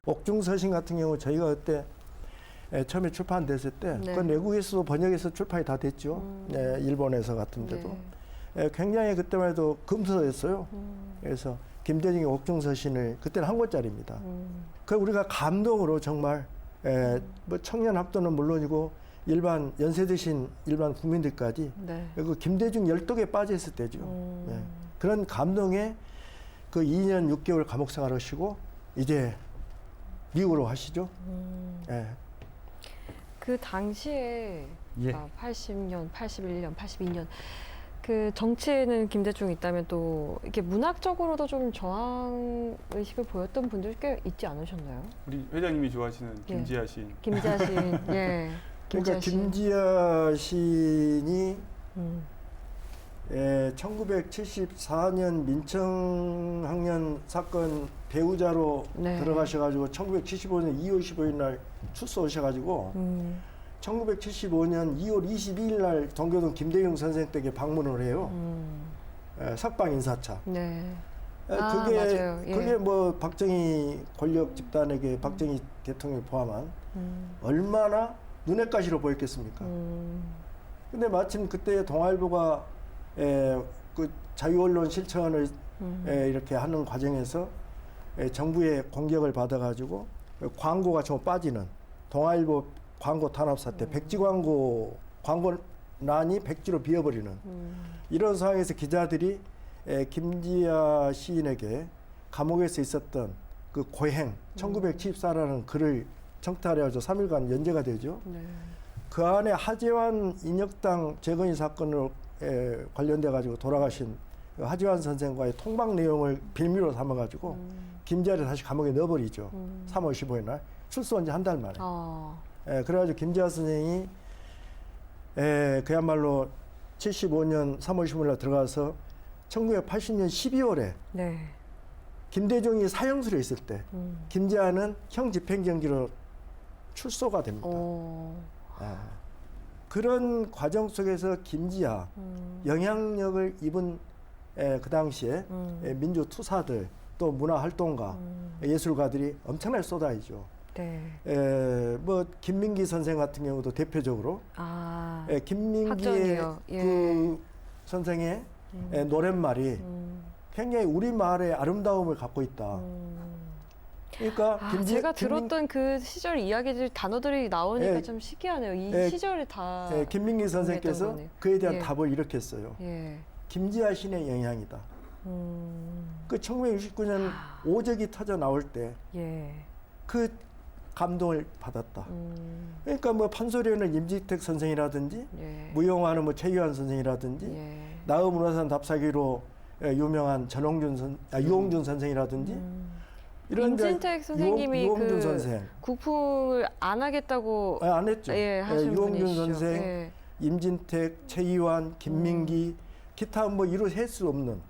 옥중서신 같은 경우 저희가 그때 처음에 출판됐을 때 네. 그건 외국에서도 번역해서 출판이 다 됐죠. 네, 일본에서 같은 데도. 네. 굉장히 그때만 해도 금서였어요. 그래서 김대중의 옥중서신을 그때는 한 권짜리입니다. 그 우리가 감동으로 정말 뭐 청년 학도는 물론이고 일반 연세 드신 일반 국민들까지 네. 그 김대중 열독에 빠져 있을 때죠. 네. 그런 감동에 그 2년 6개월 감옥 생활하시고 이제 미국으로 하시죠. 그 당시에 예. 80년, 81년, 82년 그 정치에는 김대중이 있다면 또 이렇게 문학적으로도 좀 저항 의식을 보였던 분들 꽤 있지 않으셨나요? 우리 회장님이 좋아하시는 김지아 시인. 김지아 시인, 예. 그러니까 김지아 시인. 김지아 시인이 음. 1974년 민청학년 사건 배우자로 네. 들어가셔가지고 1975년 2월 15일 날 출소하셔가지고 1975년 2월 22일 날 동교동 김대중 선생 댁에 방문을 해요. 석방 인사차. 네. 그게 맞아요. 예. 그게 뭐 박정희 권력 집단에게 박정희 대통령을 포함한 얼마나 눈엣 가시로 보였겠습니까? 근데 마침 그때 동아일보가 그 자유언론 실천을 이렇게 하는 과정에서 정부의 공격을 받아가지고 광고가 좀 빠지는 동아일보 광고 탄압 사태, 백지 광고란이 백지로 비어버리는 이런 상황에서 기자들이 김지아 시인에게 감옥에서 있었던 그 고행 1974라는 글을 청탁해가지고 3일간 연재가 되죠. 네. 그 안에 하재환 인혁당 재건이 사건으로 관련돼 가지고 돌아가신 그 하재환 선생과의 통방 내용을 빌미로 삼아가지고 김지아를 다시 감옥에 넣어버리죠. 3월 15일 날 출소한 지 한 달 만에. 그래가지고 김지아 선생이 그야말로 75년 3월 15일 날 들어가서 1980년 12월에 네. 김대중이 사형수로 있을 때 김지아는 형 집행정지로 출소가 됩니다. 그런 과정 속에서 김지아 영향력을 입은 그 당시에 민주투사들 또 문화활동가 예술가들이 엄청나게 쏟아지죠. 네. 뭐 김민기 선생 같은 경우도 대표적으로 김민기의 학전이요. 예. 그 선생의 노랫말이 굉장히 우리말의 아름다움을 갖고 있다. 그러니까 제가 들었던 그 시절 이야기들 단어들이 나오니까 예. 좀 신기하네요. 이 예. 시절에 다. 김민기 선생께서 거네요. 그에 대한 예. 답을 이렇게 했어요. 예. 김지아 신의 영향이다. 그 1969년 오적이 터져 나올 때 그 예. 감동을 받았다. 그러니까 뭐 판소리에는 임지택 선생이라든지 예. 무용화는 뭐 최규환 선생이라든지 예. 나우문화산 답사기로 유명한 유홍준 선생이라든지 이런 임진택 선생님이 유홍준 그 선생 국풍을 안 하겠다고 안 했죠. 예, 하신 유홍준 분이시죠. 선생, 예. 임진택, 최이환, 김민기 기타 뭐 이루 셀 수 없는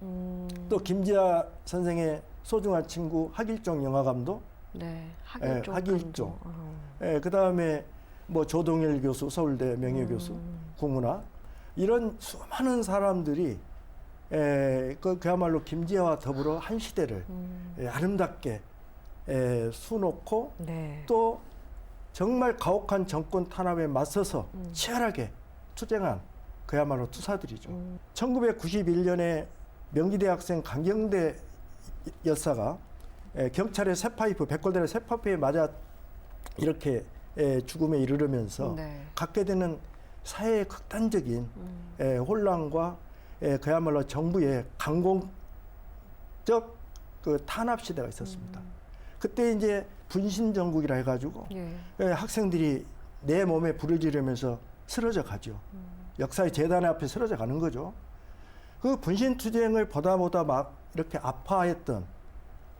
또 김지아 선생의 소중한 친구 하길종 영화감독, 네, 하길종. 하길종. 그 다음에 뭐 조동일 교수, 서울대 명예교수, 국문학 이런 수많은 사람들이 그야말로 김지아와 더불어 한 시대를 아름답게 수놓고 네. 또 정말 가혹한 정권 탄압에 맞서서 치열하게 투쟁한 그야말로 투사들이죠. 1991년에 명지대학생 강경대 여사가 경찰의 쇠파이프, 백골단의 쇠파이프에 맞아 이렇게 죽음에 이르르면서 네. 갖게 되는 사회의 극단적인 혼란과 그야말로 정부의 강공적 그 탄압 시대가 있었습니다. 그때 이제 분신정국이라 해가지고 학생들이 내 몸에 불을 지르면서 쓰러져 가죠. 역사의 재단 앞에 쓰러져 가는 거죠. 그 분신투쟁을 보다 막 이렇게 아파했던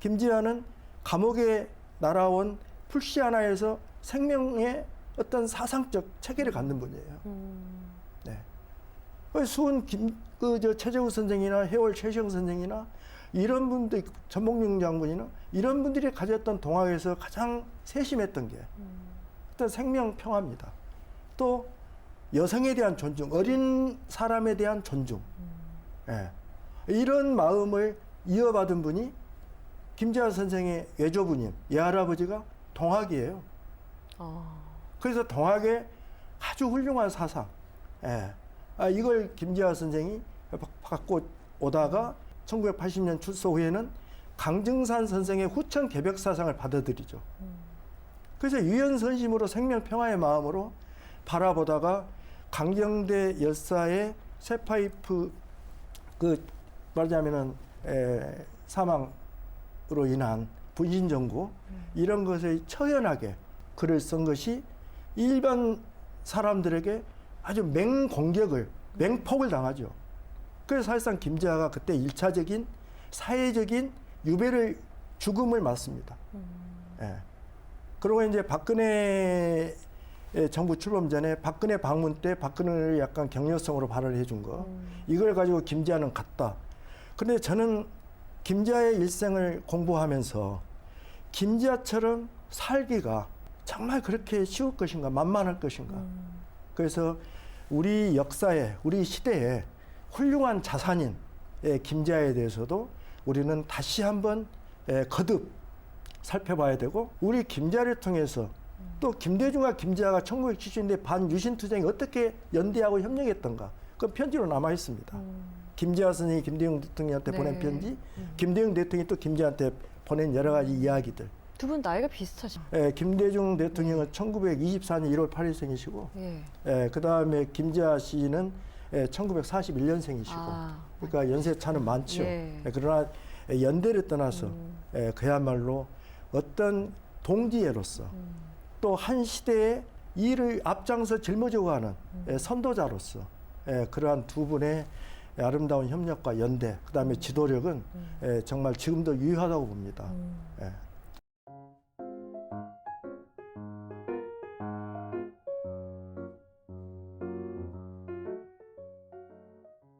김지아는 감옥에 날아온 풀씨 하나에서 생명의 어떤 사상적 체계를 갖는 분이에요. 네. 수은 최재우 선생이나 해월 최시영 선생이나 이런 분들, 전복용 장군이나 이런 분들이 가졌던 동학에서 가장 세심했던 게 일단 생명 평화입니다. 또 여성에 대한 존중, 어린 사람에 대한 존중. 예. 이런 마음을 이어받은 분이 김재하 선생의 외조부님, 외할아버지가 동학이에요. 그래서 동학의 아주 훌륭한 사상, 예. 이걸 김재하 선생이 갖고 오다가 1980년 출소 후에는 강증산 선생의 후천 개벽 사상을 받아들이죠. 그래서 유연선심으로 생명평화의 마음으로 바라보다가 강경대 열사의 쇠파이프 말하자면은 사망으로 인한 분신정구 이런 것에 처연하게 글을 쓴 것이 일반 사람들에게 아주 맹공격을 맹폭을 당하죠. 그래서 사실상 김재하가 그때 1차적인 사회적인 유배를 죽음을 맞습니다. 예. 그리고 이제 박근혜 정부 출범 전에 박근혜 방문 때 박근혜를 약간 격려성으로 발언을 해준 거 이걸 가지고 김재하는 갔다. 그런데 저는 김재하의 일생을 공부하면서 김재하처럼 살기가 정말 그렇게 쉬울 것인가 만만할 것인가. 그래서 우리 역사에 우리 시대에 훌륭한 자산인 김재하에 대해서도 우리는 다시 한번 거듭 살펴봐야 되고 우리 김재하를 통해서 또 김대중과 김재하가 1970년대 반유신투쟁이 어떻게 연대하고 협력했던가 그 편지로 남아 있습니다. 김재하 선생이 김대중 대통령한테 보낸 편지, 김대중 대통령이 또 김재하한테 보낸 여러 가지 이야기들. 두 분 나이가 비슷하죠? 김대중 대통령은 1924년 1월 8일생이시고, 그 다음에 김재하 씨는 1941년생이시고, 그러니까 연세 차는 많죠. 그러나 연대를 떠나서 그야말로 어떤 동지애로서 또 한 시대의 일을 앞장서 짊어져가는 선도자로서 그러한 두 분의 아름다운 협력과 연대, 그 다음에 지도력은 정말 지금도 유효하다고 봅니다.